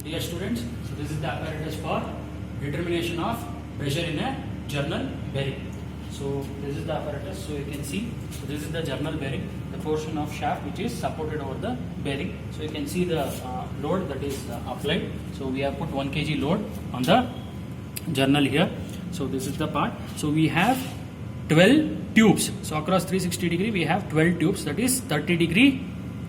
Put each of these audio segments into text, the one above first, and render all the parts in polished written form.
Dear students, so this is the apparatus for determination of pressure in a journal bearing. So this is the apparatus, so you can see, so this is the journal bearing, the portion of shaft which is supported over the bearing. So you can see the load that is applied. So we have put 1 kg load on the journal here. So this is the part. So we have 12 tubes. So across 360 degree we have 12 tubes, that is 30 degree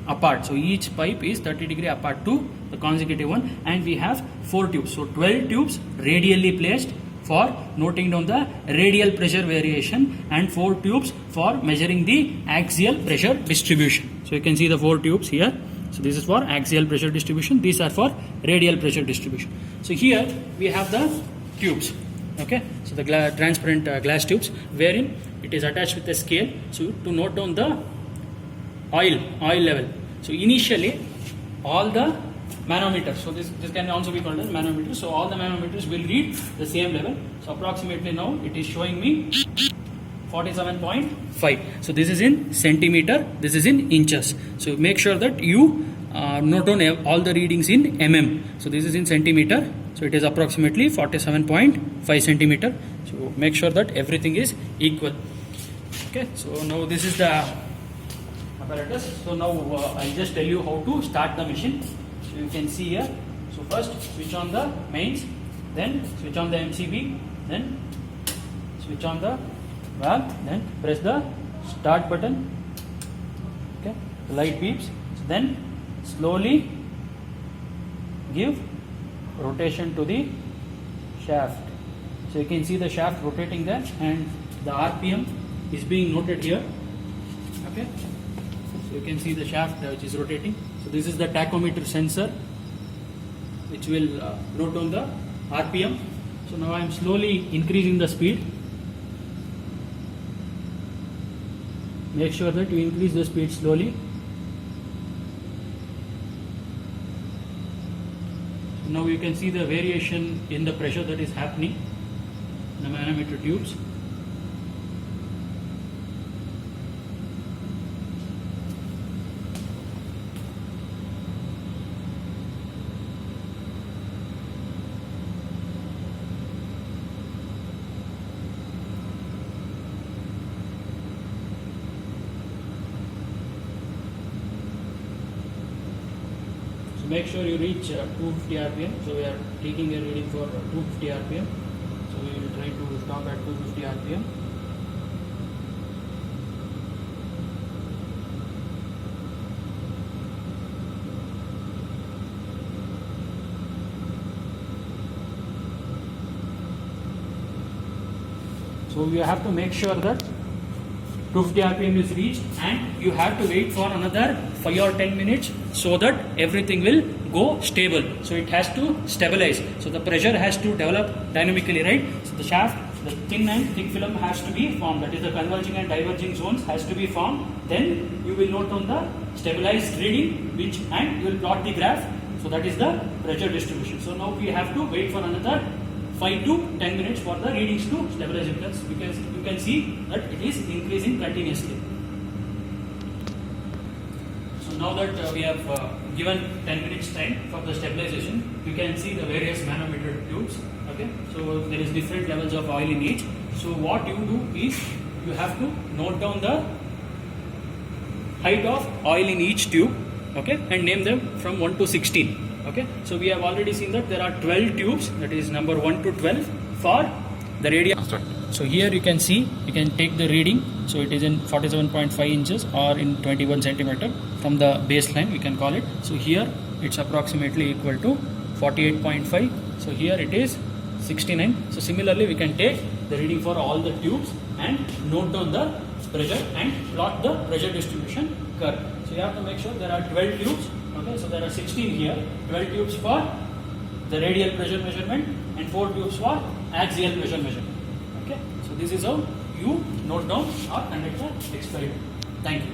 apart. So each pipe is 30 degree apart to the consecutive one, and we have 4 tubes. So 12 tubes radially placed for noting down the radial pressure variation, and 4 tubes for measuring the axial pressure distribution. So you can see the 4 tubes here. So this is for axial pressure distribution, these are for radial pressure distribution. So here we have the tubes, okay, so the transparent glass tubes, wherein it is attached with a scale, so to note down the oil level. So initially all the manometers, so this can also be called as manometer, so all the manometers will read the same level. So approximately now it is showing me 47.5. so this is in centimeter, this is in inches. So make sure that you note down all the readings in mm. So this is in centimeter, so it is approximately 47.5 centimeter. So make sure that everything is equal. Okay, so now this is the apparatus. So now I'll just tell you how to start the machine. So you can see here. So first switch on the mains, then switch on the MCB, then switch on the valve, then press the start button. Okay, the light beeps. So then slowly give rotation to the shaft. So you can see the shaft rotating there, and the RPM is being noted here. Okay, so you can see the shaft which is rotating. So this is the tachometer sensor which will note down the RPM. So now I am slowly increasing the speed. Make sure that you increase the speed slowly. So now you can see the variation in the pressure that is happening in the manometer tubes. Make sure you reach 250 rpm. So we are taking a reading for 250 rpm. So we will try to stop at 250 rpm. So you have to make sure that 250 rpm is reached, and you have to wait for another 5 or 10 minutes so that everything will go stable. So it has to stabilize. So the pressure has to develop dynamically, right? So the shaft, the thin and thick film has to be formed. That is, the converging and diverging zones has to be formed. Then you will note on the stabilized reading, and you will plot the graph. So that is the pressure distribution. So now we have to wait for another 5 to 10 minutes for the readings to stabilize, because you can see that it is increasing continuously. So now that we have given 10 minutes time for the stabilization, you can see the various manometer tubes. Okay, so there is different levels of oil in each. So what you do is you have to note down the height of oil in each tube, okay, and name them from 1 to 16. Okay, so we have already seen that there are 12 tubes, that is number 1 to 12 for the radius. So here you can see, you can take the reading. So it is in 47.5 inches or in 21 centimeter from the baseline, we can call it. So here it's approximately equal to 48.5. So here it is 69. So similarly we can take the reading for all the tubes and note down the pressure and plot the pressure distribution curve. So you have to make sure there are 12 tubes. Okay, so there are 16 here, 12 tubes for the radial pressure measurement and 4 tubes for axial pressure measurement. Okay, so this is how you note down or conduct the experiment. Thank you.